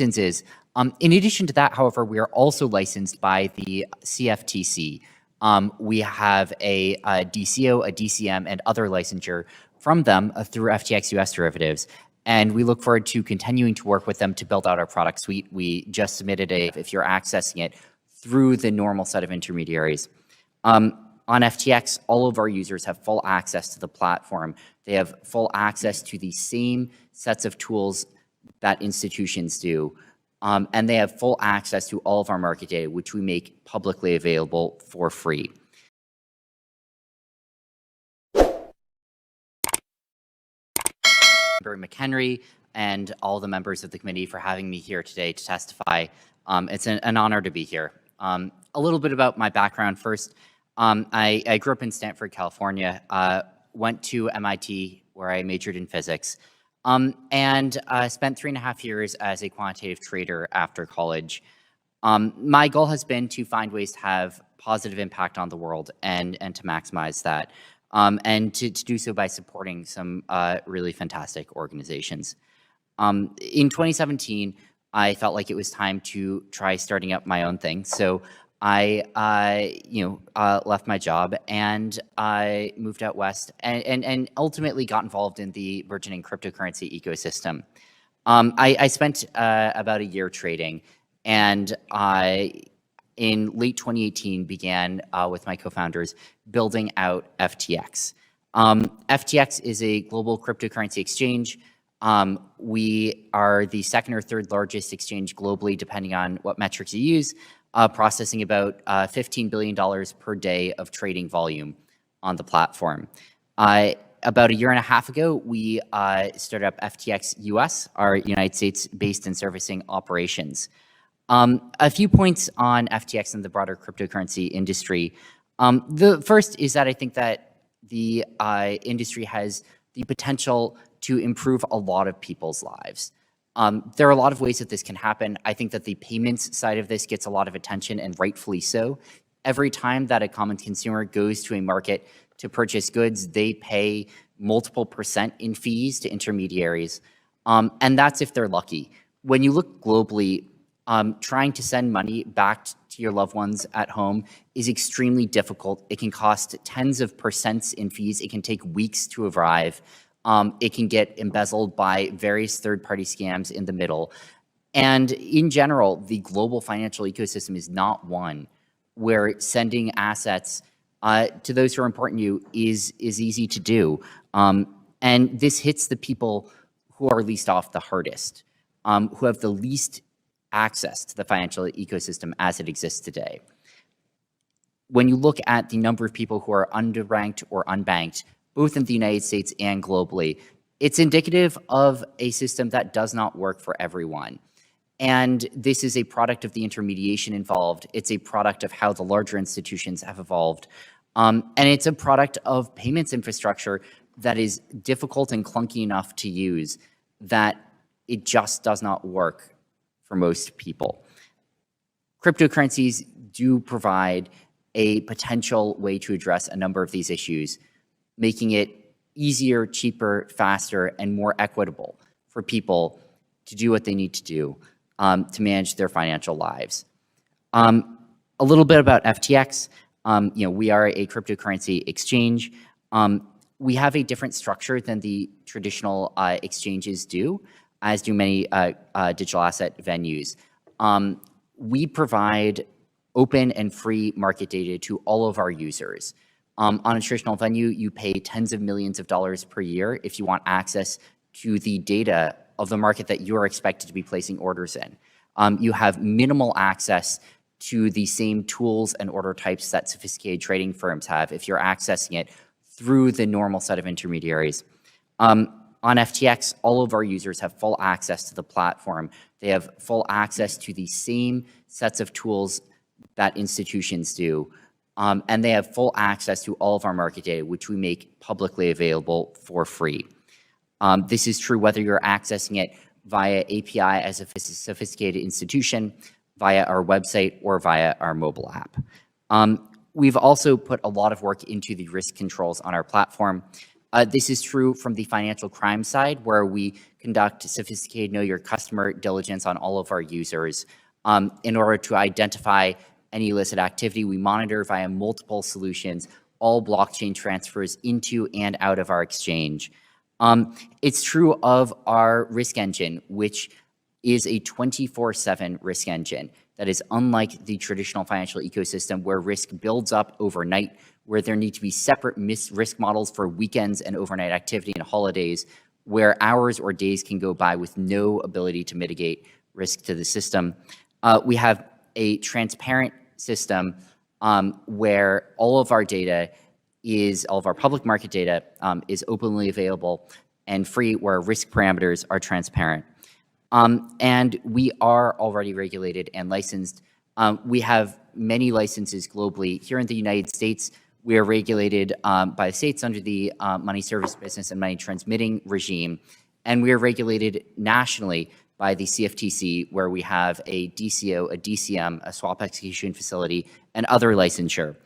licenses. In addition to that, however, we are also licensed by the CFTC. We have a DCO, a DCM, and other licensure from them through FTX US derivatives. And we look forward to continuing to work with them to build out our product suite. We just submitted if you're accessing it through the normal set of intermediaries. On FTX, all of our users have full access to the platform. They have full access to the same sets of tools that institutions do. And they have full access to all of our market data, which we make publicly available for free. McHenry and all the members of the committee for having me here today to testify. It's an honor to be here. A little bit about my background first. I grew up in Stanford, California, went to MIT where I majored in physics, and spent 3.5 years as a quantitative trader after college. My goal has been to find ways to have positive impact on the world and to maximize that. And to do so by supporting some really fantastic organizations. In 2017, I felt like it was time to try starting up my own thing. So I left my job and I moved out west and ultimately got involved in the burgeoning cryptocurrency ecosystem. I spent about a year trading, and in late 2018 began with my co-founders building out FTX. FTX is a global cryptocurrency exchange. We are the second or third largest exchange globally, depending on what metrics you use, processing about $15 billion per day of trading volume on the platform. About a year and a half ago, we started up FTX US, our United States-based and servicing operations. A few points on FTX and the broader cryptocurrency industry. The first is that I think that the industry has the potential to improve a lot of people's lives. There are a lot of ways that this can happen. I think that the payments side of this gets a lot of attention, and rightfully so. Every time that a common consumer goes to a market to purchase goods, they pay multiple % in fees to intermediaries, and that's if they're lucky. When you look globally, trying to send money back to your loved ones at home is extremely difficult. It can cost tens of % in fees. It can take weeks to arrive. It can get embezzled by various third-party scams in the middle. And in general, the global financial ecosystem is not one where sending assets to those who are important to you is easy to do. And this hits the people who are least off the hardest, who have the least access to the financial ecosystem as it exists today. When you look at the number of people who are underranked or unbanked, both in the United States and globally, it's indicative of a system that does not work for everyone. And this is a product of the intermediation involved. It's a product of how the larger institutions have evolved. And it's a product of payments infrastructure that is difficult and clunky enough to use that it just does not work for most people. Cryptocurrencies do provide a potential way to address a number of these issues, making it easier, cheaper, faster, and more equitable for people to do what they need to do to manage their financial lives. A little bit about FTX. We are a cryptocurrency exchange. We have a different structure than the traditional exchanges do, as do many digital asset venues. We provide open and free market data to all of our users. On a traditional venue, you pay tens of millions of dollars per year if you want access to the data of the market that you are expected to be placing orders in. You have minimal access to the same tools and order types that sophisticated trading firms have if you're accessing it through the normal set of intermediaries. On FTX, all of our users have full access to the platform. They have full access to the same sets of tools that institutions do. And they have full access to all of our market data, which we make publicly available for free. This is true whether you're accessing it via API as a sophisticated institution, via our website, or via our mobile app. We've also put a lot of work into the risk controls on our platform. This is true from the financial crime side, where we conduct sophisticated know your customer diligence on all of our users. In order to identify any illicit activity, we monitor via multiple solutions all blockchain transfers into and out of our exchange. It's true of our risk engine, which is a 24/7 risk engine that is unlike the traditional financial ecosystem where risk builds up overnight, where there need to be separate risk models for weekends and overnight activity and holidays, where hours or days can go by with no ability to mitigate risk to the system. We have a transparent system where all of our public market data is openly available and free, where risk parameters are transparent. And we are already regulated and licensed. We have many licenses globally. Here in the United States, we are regulated by the states under the money service business and money transmitting regime. And we are regulated nationally by the CFTC, where we have a DCO, a DCM, a swap execution facility, and other licensure.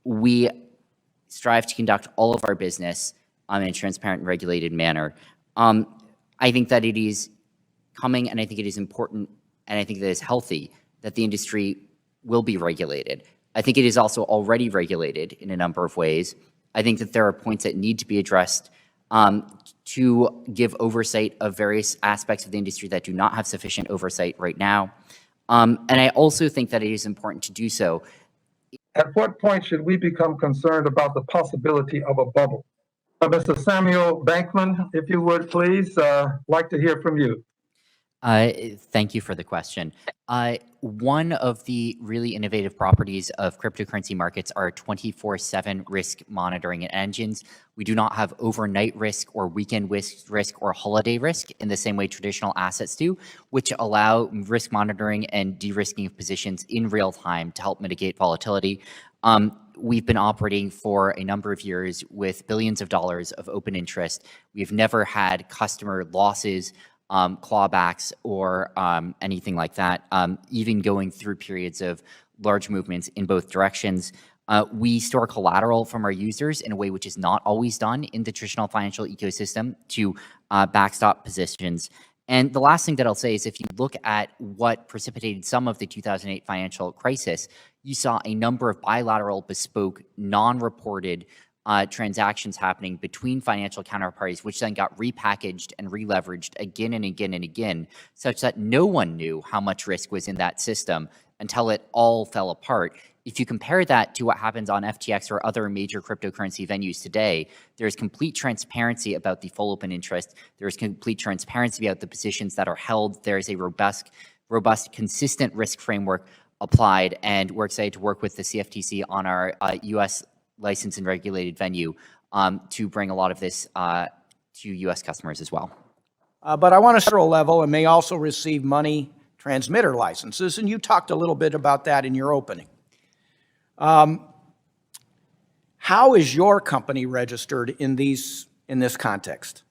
We strive to conduct all of our business in a transparent and regulated manner. I think that it is coming, and I think it is important, and I think that it is healthy that the industry will be regulated. I think it is also already regulated in a number of ways. I think that there are points that need to be addressed to give oversight of various aspects of the industry that do not have sufficient oversight right now. And I also think that it is important to do so. At what point should we become concerned about the possibility of a bubble? Mr. Samuel Bankman, if you would, please, like to hear from you. Thank you for the question. One of the really innovative properties of cryptocurrency markets are 24/7 risk monitoring engines. We do not have overnight risk or weekend risk or holiday risk in the same way traditional assets do, which allow risk monitoring and de-risking of positions in real time to help mitigate volatility. We've been operating for a number of years with billions of dollars of open interest. We've never had customer losses, clawbacks, or anything like that, even going through periods of large movements in both directions. We store collateral from our users in a way which is not always done in the traditional financial ecosystem to backstop positions. And the last thing that I'll say is if you look at what precipitated some of the 2008 financial crisis, you saw a number of bilateral, bespoke, non-reported transactions happening between financial counterparties, which then got repackaged and re-leveraged again and again and again, such that no one knew how much risk was in that system until it all fell apart. If you compare that to what happens on FTX or other major cryptocurrency venues today, there's complete transparency about the full open interest. There's complete transparency about the positions that are held. There's a robust, consistent risk framework applied, and we're excited to work with the CFTC on our U.S. licensed and regulated venue to bring a lot of this to U.S. customers as well. But I want a federal level and may also receive money transmitter licenses, and you talked a little bit about that in your opening. How is your company registered in this context?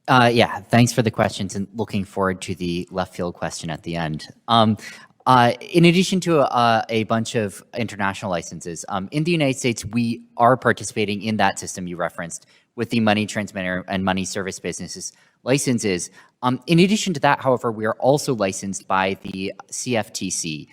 Yeah, thanks for the questions, and looking forward to the left field question at the end. In addition to a bunch of international licenses, in the United States, we are participating in that system you referenced with the money transmitter and money service businesses licenses. In addition to that, however, we are also licensed by the CFTC.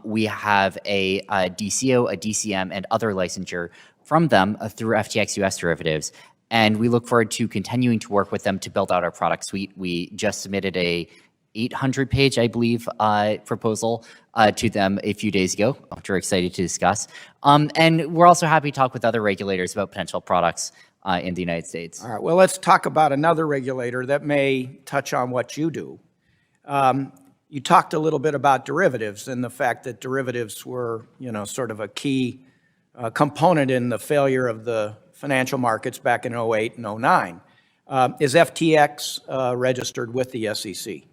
We have a DCO, a DCM, and other licensure from them through FTX US derivatives. And we look forward to continuing to work with them to build out our product suite. We just submitted a 800-page, I believe, proposal to them a few days ago, which we're excited to discuss. And we're also happy to talk with other regulators about potential products in the United States. All right, well, let's talk about another regulator that may touch on what you do. You talked a little bit about derivatives and the fact that derivatives were, sort of a key component in the failure of the financial markets back in 08 and 09. Is FTX registered with the SEC?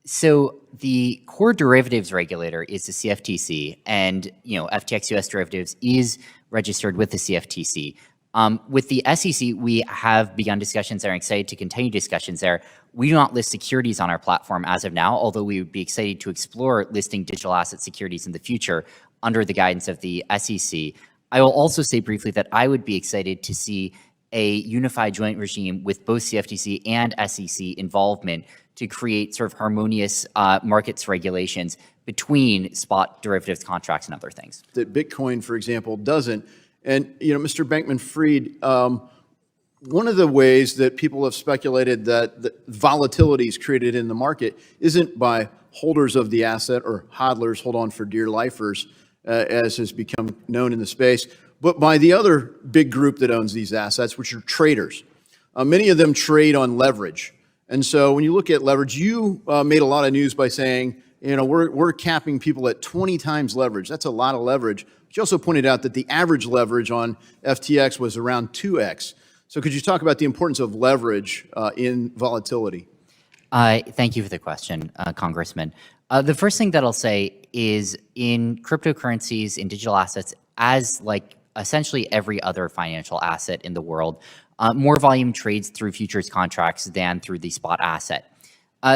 So the core derivatives regulator is the CFTC, and FTX US derivatives is registered with the CFTC. With the SEC, we have begun discussions there and excited to continue discussions there. We do not list securities on our platform as of now, although we would be excited to explore listing digital asset securities in the future under the guidance of the SEC. I will also say briefly that I would be excited to see a unified joint regime with both CFTC and SEC involvement to create sort of harmonious markets regulations between spot derivatives contracts and other things. That Bitcoin, for example, doesn't. And, Mr. Bankman-Fried, one of the ways that people have speculated that the volatility is created in the market isn't by holders of the asset or hodlers, hold on for dear lifers, as has become known in the space, but by the other big group that owns these assets, which are traders. Many of them trade on leverage. And so when you look at leverage, you made a lot of news by saying, we're capping people at 20 times leverage. That's a lot of leverage. But you also pointed out that the average leverage on FTX was around 2x. So could you talk about the importance of leverage in volatility? Thank you for the question, Congressman. The first thing that I'll say is in cryptocurrencies, in digital assets, as like essentially every other financial asset in the world, more volume trades through futures contracts than through the spot asset.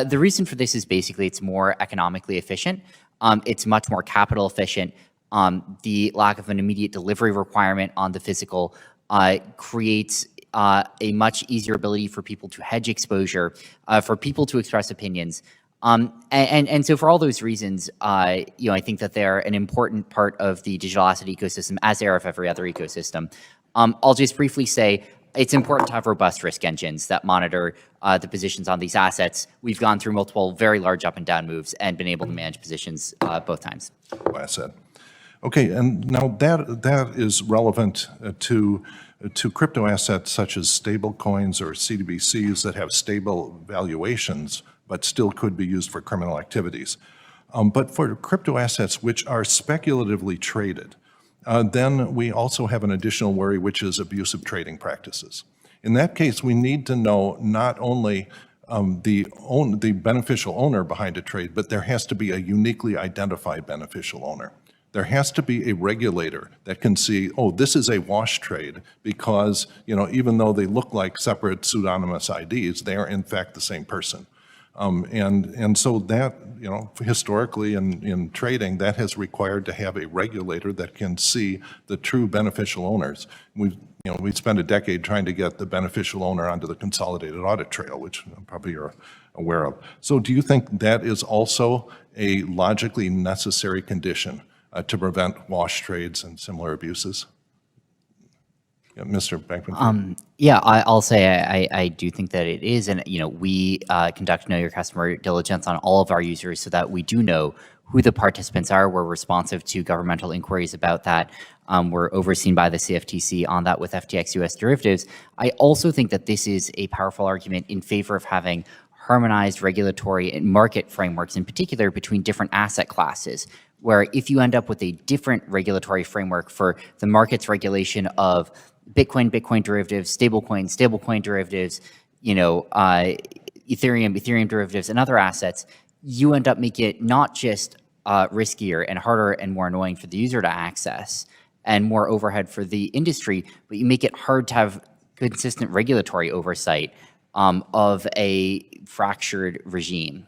The reason for this is basically it's more economically efficient. It's much more capital efficient. The lack of an immediate delivery requirement on the physical creates a much easier ability for people to hedge exposure, for people to express opinions. And so for all those reasons, I think that they're an important part of the digital asset ecosystem, as they are of every other ecosystem. I'll just briefly say it's important to have robust risk engines that monitor the positions on these assets. We've gone through multiple very large up and down moves and been able to manage positions both times. Asset. Okay, and now that is relevant to crypto assets such as stable coins or CBDCs that have stable valuations but still could be used for criminal activities. But for crypto assets which are speculatively traded, then we also have an additional worry, which is abusive trading practices. In that case, we need to know not only the beneficial owner behind a trade, but there has to be a uniquely identified beneficial owner. There has to be a regulator that can see, oh, this is a wash trade because, even though they look like separate pseudonymous IDs, they are in fact the same person. And so that, historically in trading, that has required to have a regulator that can see the true beneficial owners. We spent a decade trying to get the beneficial owner onto the consolidated audit trail, which probably you're aware of. So do you think that is also a logically necessary condition to prevent wash trades and similar abuses? Yeah, Mr. Bankman. Yeah, I'll say I do think that it is, and we conduct know your customer diligence on all of our users so that we do know who the participants are. We're responsive to governmental inquiries about that. We're overseen by the CFTC on that with FTX US derivatives. I also think that this is a powerful argument in favor of having harmonized regulatory and market frameworks, in particular between different asset classes, where if you end up with a different regulatory framework for the market's regulation of Bitcoin derivatives, stablecoin derivatives, Ethereum derivatives, and other assets, you end up making it not just riskier and harder and more annoying for the user to access and more overhead for the industry, but you make it hard to have consistent regulatory oversight of a fractured regime.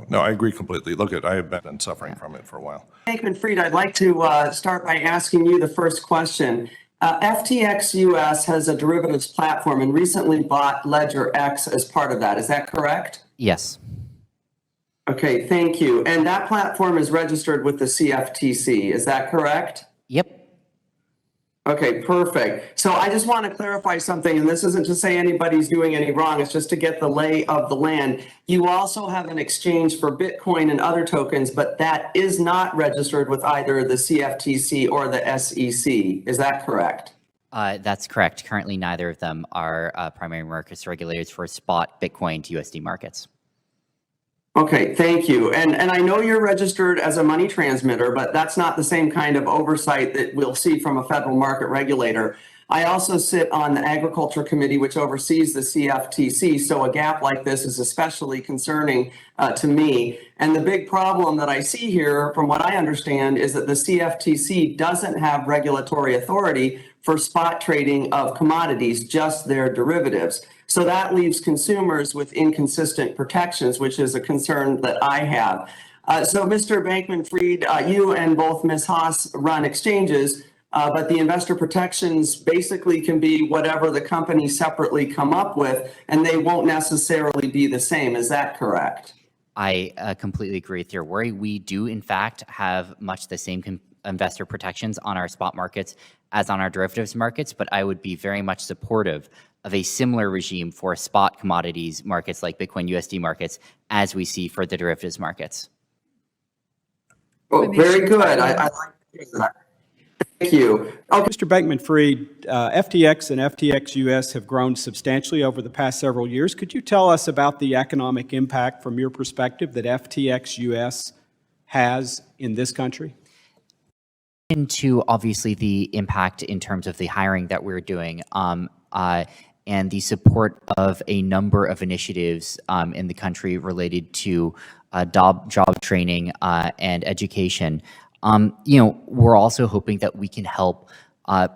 No, I agree completely. Look, I have been suffering from it for a while. Bankman-Fried, I'd like to start by asking you the first question. FTX US has a derivatives platform and recently bought Ledger X as part of that. Is that correct? Yes. Okay, thank you. And that platform is registered with the CFTC. Is that correct? Yep. Okay, perfect. So I just want to clarify something, and this isn't to say anybody's doing any wrong, it's just to get the lay of the land. You also have an exchange for Bitcoin and other tokens, but that is not registered with either the CFTC or the SEC. Is that correct? That's correct. Currently, neither of them are primary markets regulators for spot Bitcoin to USD markets. Okay, thank you. And I know you're registered as a money transmitter, but that's not the same kind of oversight that we'll see from a federal market regulator. I also sit on the Agriculture Committee, which oversees the CFTC, so a gap like this is especially concerning to me. And the big problem that I see here, from what I understand, is that the CFTC doesn't have regulatory authority for spot trading of commodities, just their derivatives. So that leaves consumers with inconsistent protections, which is a concern that I have. So Mr. Bankman-Fried, you and both Ms. Haas run exchanges. But the investor protections basically can be whatever the companies separately come up with, and they won't necessarily be the same. Is that correct? I completely agree with your worry. We do, in fact, have much the same investor protections on our spot markets as on our derivatives markets, but I would be very much supportive of a similar regime for spot commodities markets like Bitcoin USD markets as we see for the derivatives markets. Oh, very good. I like to hear that. Thank you. Okay. Mr. Bankman-Fried, FTX and FTX US have grown substantially over the past several years. Could you tell us about the economic impact from your perspective that FTX US has in this country? Into obviously the impact in terms of the hiring that we're doing and the support of a number of initiatives in the country related to job training and education. We're also hoping that we can help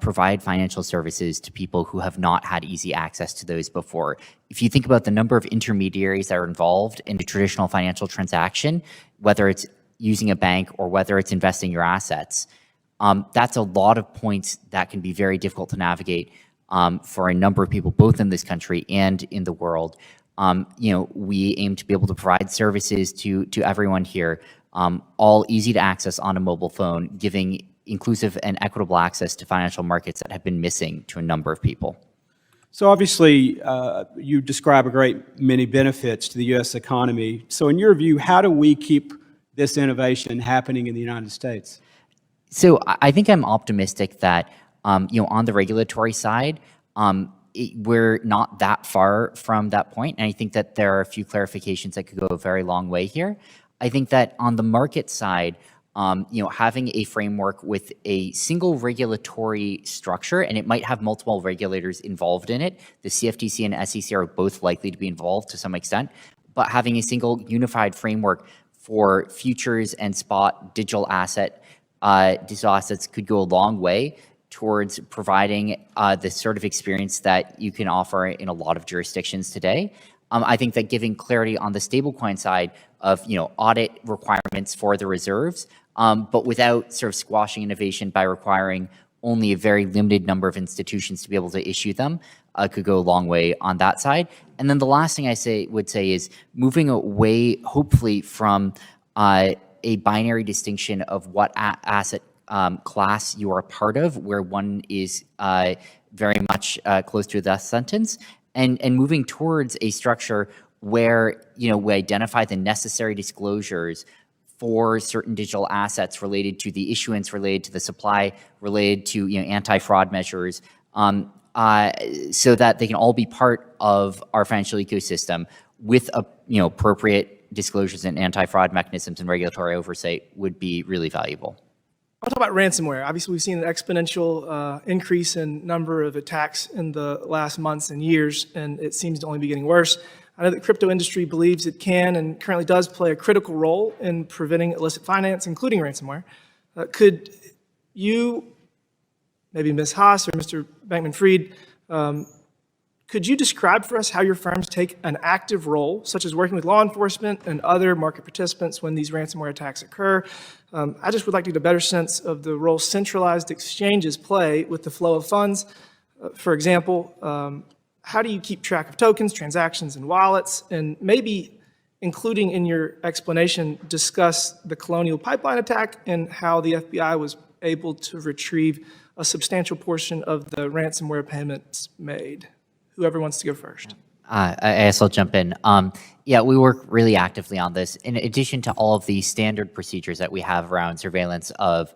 provide financial services to people who have not had easy access to those before. If you think about the number of intermediaries that are involved in a traditional financial transaction, whether it's using a bank or whether it's investing your assets, that's a lot of points that can be very difficult to navigate for a number of people, both in this country and in the world. We aim to be able to provide services to everyone here, all easy to access on a mobile phone, giving inclusive and equitable access to financial markets that have been missing to a number of people. So obviously, you describe a great many benefits to the U.S. economy. So in your view, how do we keep this innovation happening in the United States? So I think I'm optimistic that, on the regulatory side, we're not that far from that point. And I think that there are a few clarifications that could go a very long way here. I think that on the market side, having a framework with a single regulatory structure, and it might have multiple regulators involved in it. The CFTC and SEC are both likely to be involved to some extent, but having a single unified framework for futures and spot digital assets could go a long way towards providing the sort of experience that you can offer in a lot of jurisdictions today. I think that giving clarity on the stablecoin side of audit requirements for the reserves, but without sort of squashing innovation by requiring only a very limited number of institutions to be able to issue them, could go a long way on that side. And then the last thing I would say is moving away, hopefully, from a binary distinction of what asset class you are a part of, where one is very much close to a death sentence, and moving towards a structure where we identify the necessary disclosures for certain digital assets related to the issuance, related to the supply, related to anti-fraud measures, so that they can all be part of our financial ecosystem with appropriate disclosures and anti-fraud mechanisms and regulatory oversight would be really valuable. I'll talk about ransomware. Obviously, we've seen an exponential increase in number of attacks in the last months and years, and it seems to only be getting worse. I know the crypto industry believes it can and currently does play a critical role in preventing illicit finance, including ransomware. Could you, maybe Ms. Haas or Mr. Bankman-Fried, could you describe for us how your firms take an active role, such as working with law enforcement and other market participants when these ransomware attacks occur? I just would like to get a better sense of the role centralized exchanges play with the flow of funds. For example, how do you keep track of tokens, transactions, and wallets? And maybe, including in your explanation, discuss the Colonial Pipeline attack and how the FBI was able to retrieve a substantial portion of the ransomware payments made. Whoever wants to go first. I guess I'll jump in. Yeah, we work really actively on this. In addition to all of the standard procedures that we have around surveillance of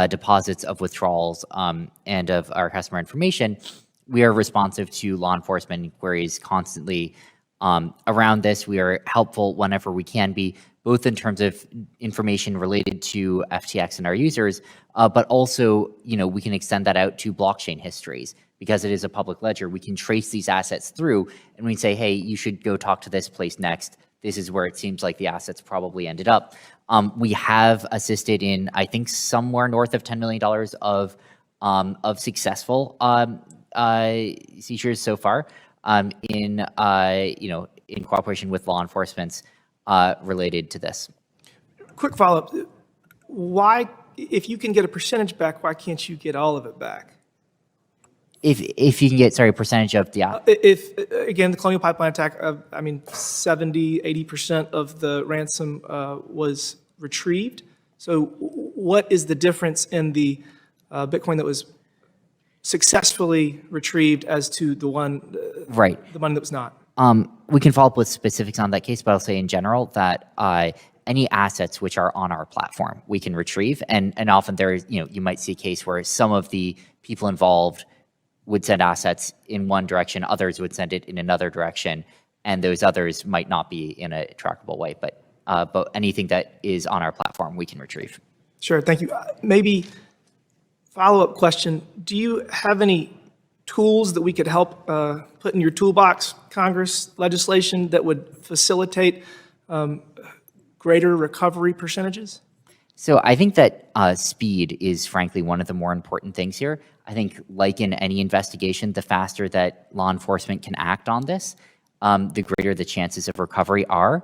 deposits, of withdrawals, and of our customer information, we are responsive to law enforcement inquiries constantly around this. We are helpful whenever we can be, both in terms of information related to FTX and our users, but also, we can extend that out to blockchain histories. Because it is a public ledger, we can trace these assets through, and we can say, hey, you should go talk to this place next. This is where it seems like the assets probably ended up. We have assisted in, I think, somewhere north of $10 million of successful seizures so far in cooperation with law enforcement related to this. Quick follow-up. Why if you can get a percentage back, why can't you get all of it back? If you can get, sorry, a percentage of the, If, again, the Colonial Pipeline attack, 70, 80% of the ransom was retrieved. So what is the difference in the Bitcoin that was successfully retrieved as to the one, right. the one that was not? We can follow up with specifics on that case, but I'll say in general that any assets which are on our platform, we can retrieve. And often there is, you might see a case where some of the people involved would send assets in one direction, others would send it in another direction, and those others might not be in a trackable way. But anything that is on our platform, we can retrieve. Sure, thank you. Maybe follow-up question, do you have any tools that we could help put in your toolbox, Congress legislation that would facilitate greater recovery percentages? So I think that speed is frankly one of the more important things here. I think like in any investigation, the faster that law enforcement can act on this, the greater the chances of recovery are.